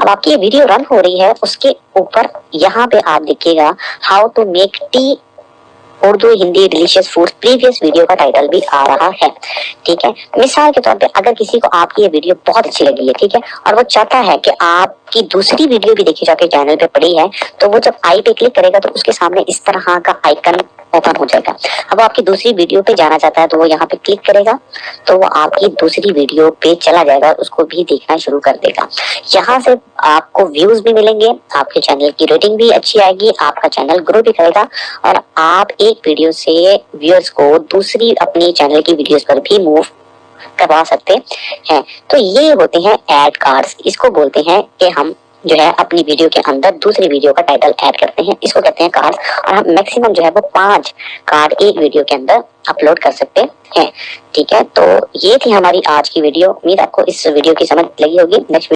अब आपकी ये वीडियो रन हो रही है, उसके ऊपर यहाँ पे आप देखिएगा how to make tea Urdu Hindi delicious food previous video का टाइटल भी आ रहा है। ठीक है, मिसाल के तौर पे अगर किसी को आपकी ये वीडियो बहुत अच्छी लगी है, ठीक है, और वो चाहता है कि आपकी दूसरी वीडियो भी देखी जाके चैनल पे पड़ी है, तो वो जब आई पे क्लिक करेगा तो उसके सामने इस तरह का आइकन ओपन हो जाएगा। अब वो आपकी दूसरी वीडियो पे जाना चाहता है तो वो यहाँ पे क्लिक करेगा तो वो आपकी दूसरी वीडियो पे चला जाएगा, उसको भी देखना शुरू कर देगा। यहाँ से आपको व्यूज भी मिलेंगे, आपके चैनल की रेटिंग भी अच्छी आएगी, आपका चैनल ग्रो भी करेगा और आप एक वीडियो से व्यूअर्स को दूसरी अपनी चैनल की वीडियोस पर भी मूव करवा सकते हैं। तो ये होते हैं ऐड कार्ड्स। इसको बोलते हैं कि हम जो है अपनी वीडियो के अंदर दूसरी वीडियो का टाइटल ऐड करते हैं, इसको कहते हैं कार्ड्स। और हम मैक्सिमम जो है वो 5 कार्ड एक वीडियो के अंदर अपलोड कर सकते हैं। ठीक है, तो ये थी हमारी आज की वीडियो। उम्मीद आपको इस वीडियो की समझ लगी होगी। नेक्स्ट